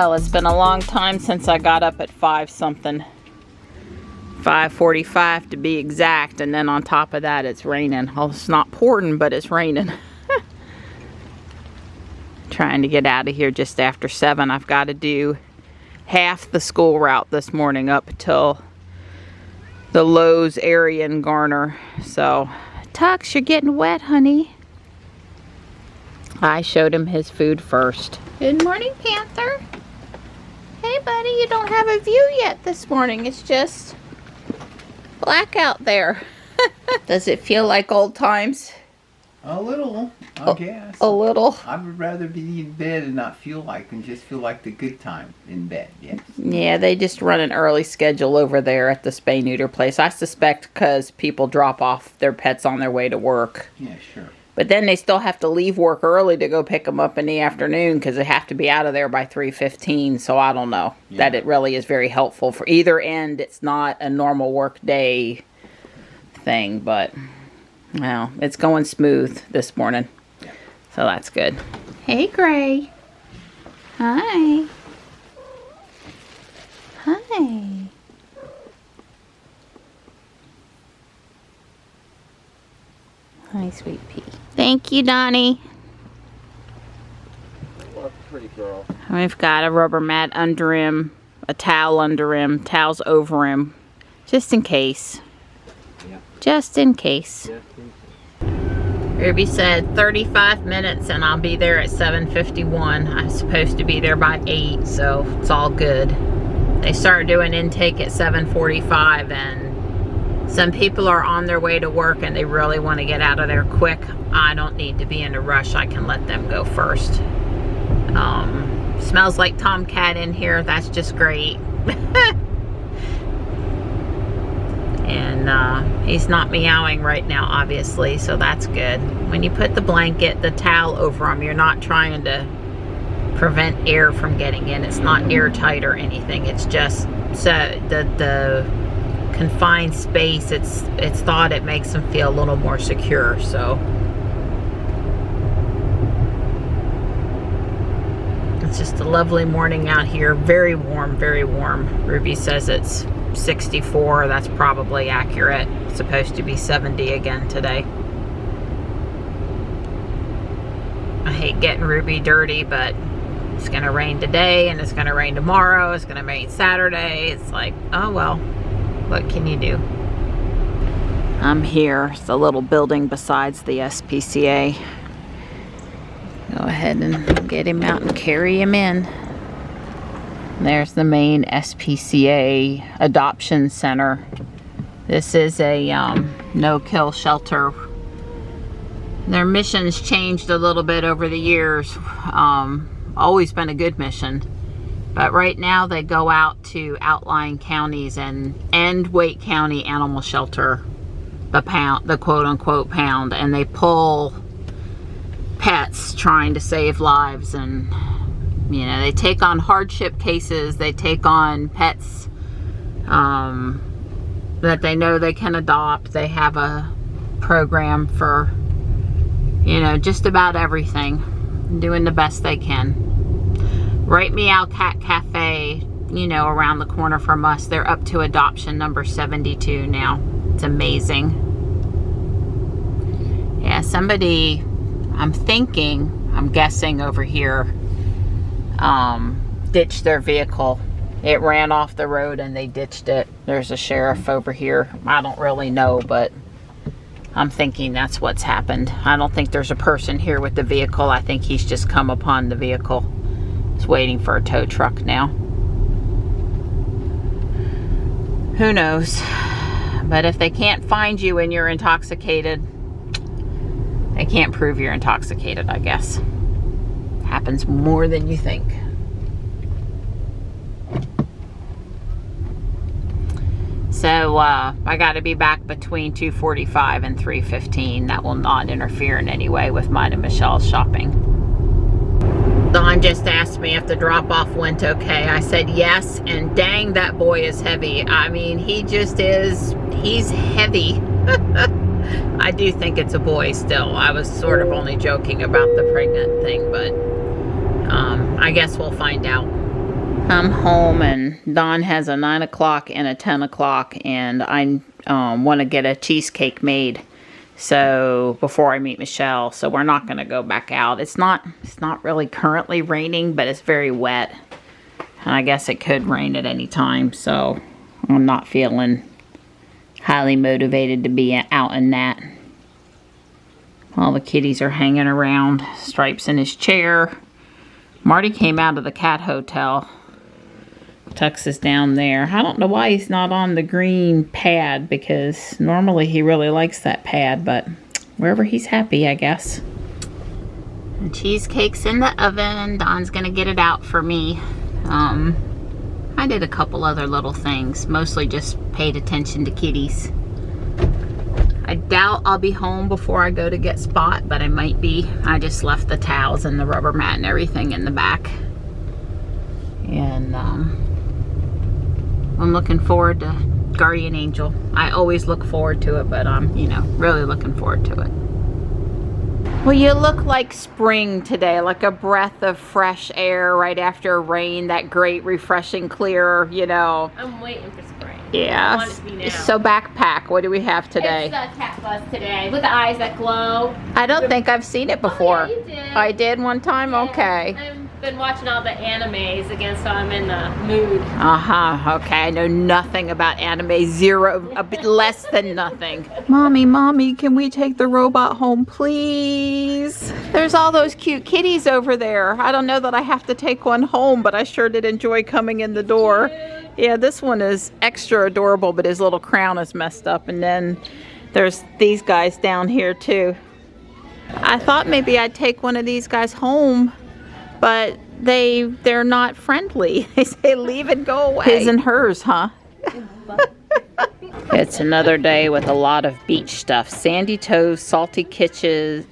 Well, it's been a long time since I got up at 5 something. 5:45 to be exact, and then on top of that it's raining. Well, it's not pouring, but it's raining. Trying to get out of here just after 7. I've got to do half the school route this morning up till the Lowe's area in Garner. So, Tux, you're getting wet, honey. I showed him his food first. Good morning, Panther. Hey, buddy, you don't have a view yet this morning. It's just black out there. Does it feel like old times? A little, I guess. A little. I would rather be in bed and not feel like, and just feel like the good time in bed, yes. Yeah, they just run an early schedule over there at the spay-neuter place. I suspect because people drop off their pets on their way to work. Yeah, sure. But then they still have to leave work early to go pick them up in the afternoon because they have to be out of there by 3:15. So I don't know that it really is very helpful for either end. It's not a normal work day thing, but well, it's going smooth this morning. Yeah. So that's good. Hey, Gray. Hi. Hi. Hi, sweet pea. Thank you, Donnie. What a pretty girl. We've got a rubber mat under him, a towel under him, towels over him, just in case. Yeah. Just in case. Ruby said 35 minutes and I'll be there at 7:51. I'm supposed to be there by 8, so it's all good. They start doing intake at 7:45 and some people are on their way to work and they really want to get out of there quick. I don't need to be in a rush. I can let them go first. Smells like tomcat in here. That's just great. And he's not meowing right now, obviously, so that's good. When you put the blanket, the towel over him, you're not trying to prevent air from getting in. It's not airtight or anything. It's just so the confined space, it's thought it makes them feel a little more secure. So it's just a lovely morning out here. Very warm, very warm. Ruby says it's 64. That's probably accurate. It's supposed to be 70 again today. I hate getting Ruby dirty, but it's gonna rain today and it's gonna rain tomorrow. It's gonna rain Saturday. It's like, oh well. What can you do? I'm here. It's a little building besides the SPCA. Go ahead and get him out and carry him in. There's the main SPCA adoption center. This is a no-kill shelter. Their mission's changed a little bit over the years. Always been a good mission. But right now they go out to outlying counties and end Wake County Animal Shelter, the quote-unquote pound, and they pull pets trying to save lives. And you know, they take on hardship cases, they take on pets that they know they can adopt. They have a program for, you know, just about everything, doing the best they can. Right Meow Cat Cafe, you know, around the corner from us, they're up to adoption number 72 now. It's amazing. Yeah, somebody, I'm guessing over here, ditched their vehicle. It ran off the road and they ditched it. There's a sheriff over here. I don't really know, but I'm thinking that's what's happened. I don't think there's a person here with the vehicle. I think he's just come upon the vehicle. He's waiting for a tow truck now. Who knows? But if they can't find you and you're intoxicated, they can't prove you're intoxicated, I guess. Happens more than you think. So I got to be back between 2:45 and 3:15. That will not interfere in any way with mine and Michelle's shopping. Don just asked me if the drop-off went okay. I said yes, and dang, that boy is heavy. I mean, he just is, he's heavy. I do think it's a boy still. I was sort of only joking about the pregnant thing, but I guess we'll find out. I'm home and Don has a 9 o'clock and a 10 o'clock, and I want to get a cheesecake made. So before I meet Michelle, so we're not going to go back out. It's not really currently raining, but it's very wet. And I guess it could rain at any time, so I'm not feeling highly motivated to be out in that. All the kitties are hanging around. Stripes in his chair. Marty came out of the cat hotel. Tux is down there. I don't know why he's not on the green pad, because normally he really likes that pad, but wherever he's happy, I guess. The cheesecake's in the oven. Don's gonna get it out for me. I did a couple other little things, mostly just paid attention to kitties. I doubt I'll be home before I go to get Spot, but I might be. I just left the towels and the rubber mat and everything in the back. And I'm looking forward to Guardian Angel. I always look forward to it, but I'm, you know, really looking forward to it. Well, you look like spring today, like a breath of fresh air right after rain, that great, refreshing, clear, you know. I'm waiting for spring. Yeah. I want it to be now. So backpack, what do we have today? It's the cat bus today with the eyes that glow. I don't think I've seen it before. Oh, yeah, you did. I did one time? Yeah, Okay. I've been watching all the animes again, so I'm in the mood. Okay, I know nothing about anime, zero, a bit less than nothing. Mommy, can we take the robot home, please? There's all those cute kitties over there. I don't know that I have to take one home, but I sure did enjoy coming in the door. Yeah, this one is extra adorable, but his little crown is messed up. And then there's these guys down here too. I thought maybe I'd take one of these guys home, but they're not friendly. They say leave and go away. His and hers, huh? It's another day with a lot of beach stuff. Sandy toes, salty kisses,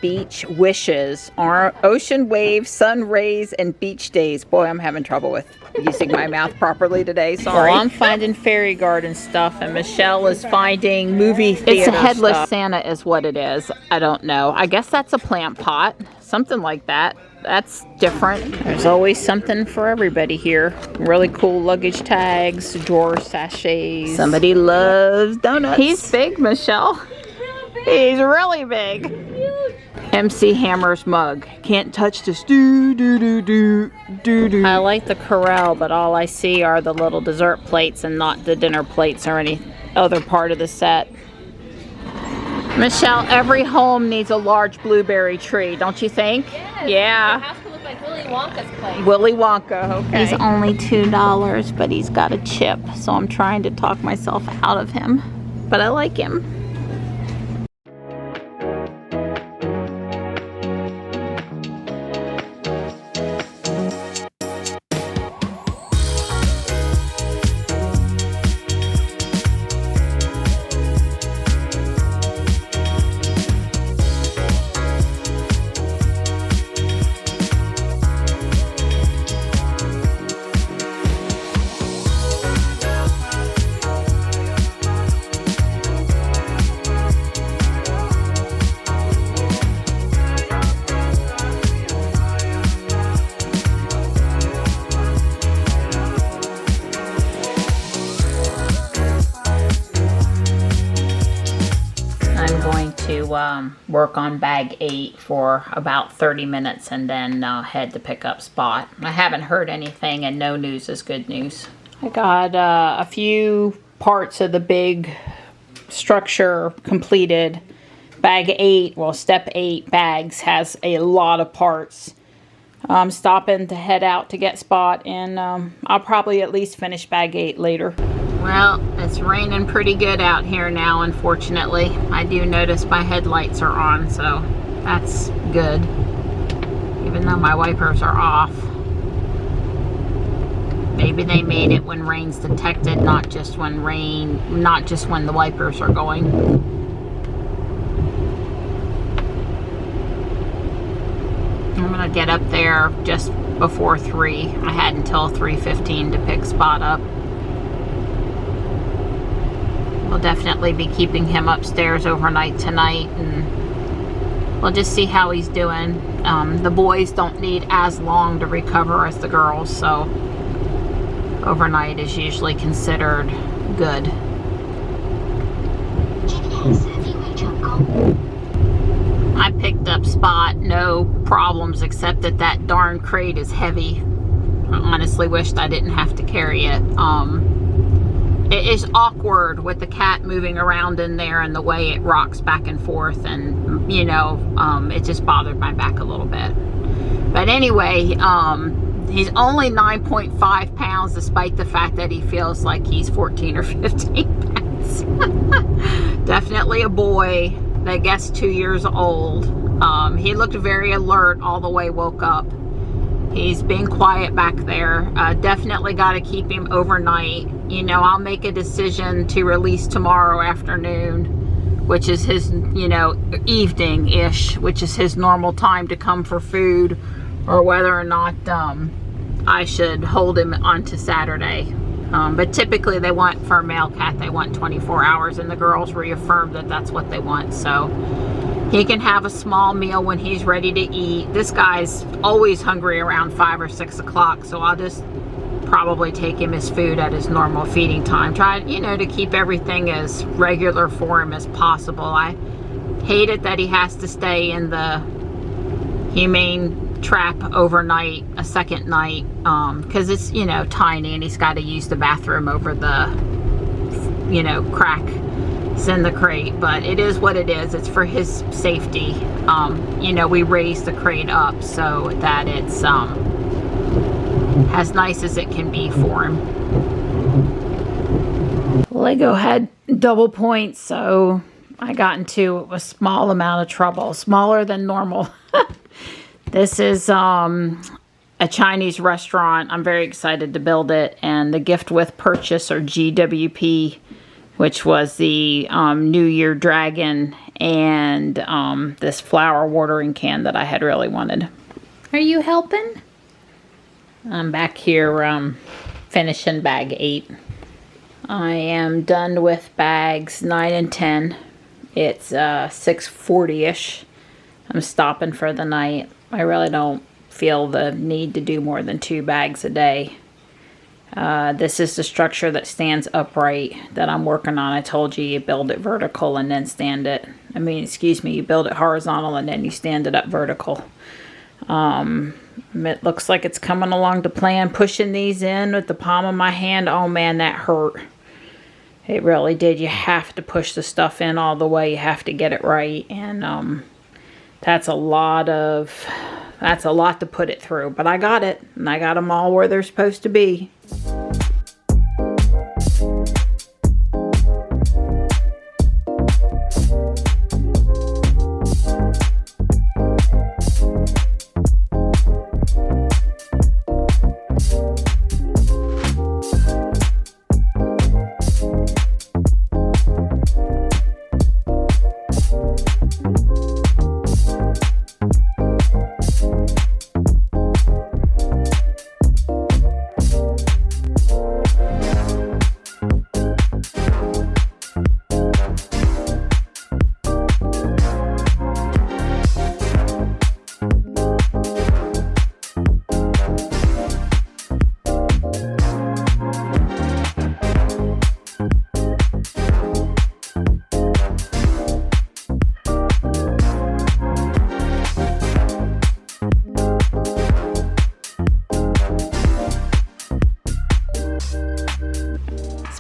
beach wishes, ocean waves, sun rays, and beach days. Boy, I'm having trouble with using my mouth properly today. Sorry. Well, I'm finding fairy garden stuff, and Michelle is finding movie theater stuff. It's a headless Santa is what it is. I don't know. I guess that's a plant pot. Something like that. That's different. There's always something for everybody here. Really cool luggage tags, drawer sachets. Somebody loves donuts. He's big, Michelle. He's really big. MC Hammer's mug. Can't touch this. I like the corral, but all I see are the little dessert plates and not the dinner plates or any other part of the set. Michelle, every home needs a large blueberry tree, don't you think? Yes. Yeah. The house could look like Willy Wonka's place. Willy Wonka, okay. He's only $2, but he's got a chip, so I'm trying to talk myself out of him. But I like him. Work on bag 8 for about 30 minutes and then head to pick up Spot. I haven't heard anything, and no news is good news. I got a few parts of the big structure completed. Bag 8, well, step 8 bags has a lot of parts. I'm stopping to head out to get Spot, and I'll probably at least finish bag 8 later. Well, it's raining pretty good out here now, unfortunately. I do notice my headlights are on, so that's good. Even though my wipers are off. Maybe they made it when rain's detected, not just when the wipers are going. I'm gonna get up there just before 3. I had until 3:15 to pick Spot up. We'll definitely be keeping him upstairs overnight tonight, and we'll just see how he's doing. The boys don't need as long to recover as the girls, so overnight is usually considered good. I picked up Spot, no problems, except that that darn crate is heavy. I honestly wished I didn't have to carry it. It is awkward with the cat moving around in there and the way it rocks back and forth, and you know, it just bothered my back a little bit. But anyway, he's only 9.5 pounds, despite the fact that he feels like he's 14 or 15 pounds. Definitely a boy. I guess 2 years old. He looked very alert all the way woke up. He's being quiet back there. Definitely got to keep him overnight. You know, I'll make a decision to release tomorrow afternoon, which is his, you know, evening-ish, which is his normal time to come for food, or whether or not I should hold him onto Saturday. But typically they want, for a male cat, they want 24 hours, and the girls reaffirmed that that's what they want. So he can have a small meal when he's ready to eat. This guy's always hungry around 5 or 6 o'clock, so I'll just probably take him his food at his normal feeding time. Try, you know, to keep everything as regular for him as possible. I hate it that he has to stay in the humane trap overnight, a second night, because it's, you know, tiny, and he's got to use the bathroom over the, you know, cracks in the crate. But it is what it is. It's for his safety. You know, we raise the crate up so that it's as nice as it can be for him. Lego had double points, so I got into a small amount of trouble, smaller than normal. This is a Chinese restaurant. I'm very excited to build it, and the gift with purchase, or GWP, which was the New Year dragon and this flower watering can that I had really wanted. Are you helping? I'm back here finishing bag 8. I am done with bags 9 and 10. It's 6:40-ish. I'm stopping for the night. I really don't feel the need to do more than 2 bags a day. This is the structure that stands upright that I'm working on. I told you, you build it vertical and then stand it. I mean, excuse me, you build it horizontal and then you stand it up vertical. It looks like it's coming along to plan. Pushing these in with the palm of my hand, oh man, that hurt. It really did. You have to push the stuff in all the way. You have to get it right, and that's a lot to put it through. But I got it, and I got them all where they're supposed to be.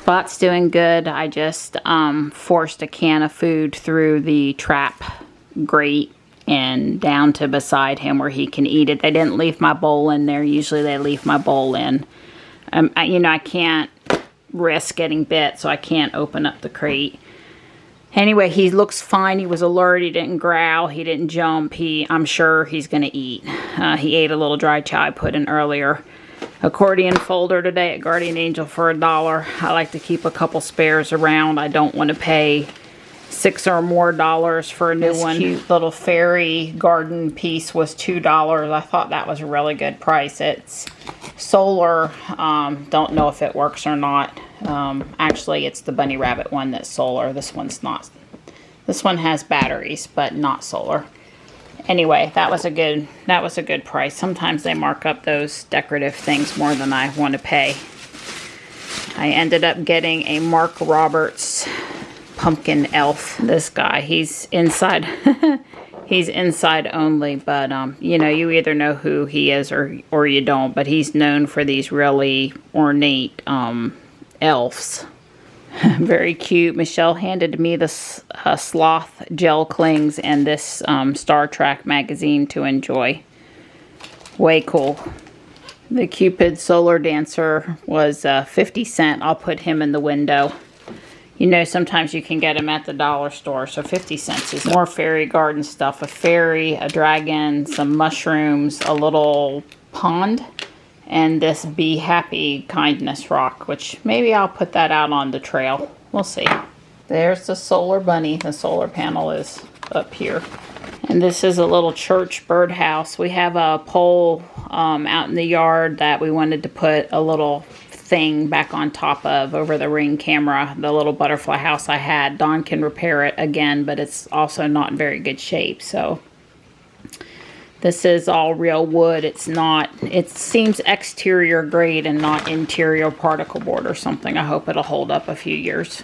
Spot's doing good. I just forced a can of food through the trap grate and down to beside him where he can eat it. They didn't leave my bowl in there. Usually they leave my bowl in. You know, I can't risk getting bit, so I can't open up the crate. Anyway, he looks fine. He was alert. He didn't growl. He didn't jump. I'm sure he's going to eat. He ate a little dry chow I put in earlier. Accordion folder today at Guardian Angel for $1. I like to keep a couple spares around. I don't want to pay $6 or more for a new one. Cute little fairy garden piece was $2. I thought that was a really good price. It's solar. Don't know if it works or not. Actually, it's the bunny rabbit one that's solar. This one's not. This one has batteries, but not solar. anyway, that was a good price. Sometimes they mark up those decorative things more than I want to pay. I ended up getting a Mark Roberts pumpkin elf. This guy, he's inside. He's inside only, but you know, you either know who he is or you don't. But he's known for these really ornate elves. Very cute. Michelle handed me the sloth gel clings and this Star Trek magazine to enjoy. Way cool. The Cupid Solar Dancer was 50 cents. I'll put him in the window. You know, sometimes you can get them at the dollar store, so 50 cents is more fairy garden stuff. A fairy, a dragon, some mushrooms, a little pond, and this Be Happy kindness rock, which maybe I'll put that out on the trail. We'll see. There's the solar bunny. The solar panel is up here. And this is a little church birdhouse. We have a pole out in the yard that we wanted to put a little thing back on top of over the Ring camera. The little butterfly house I had. Dawn can repair it again, but it's also not in very good shape. So this is all real wood. It's not, it seems exterior grade and not interior particle board or something. I hope it'll hold up a few years.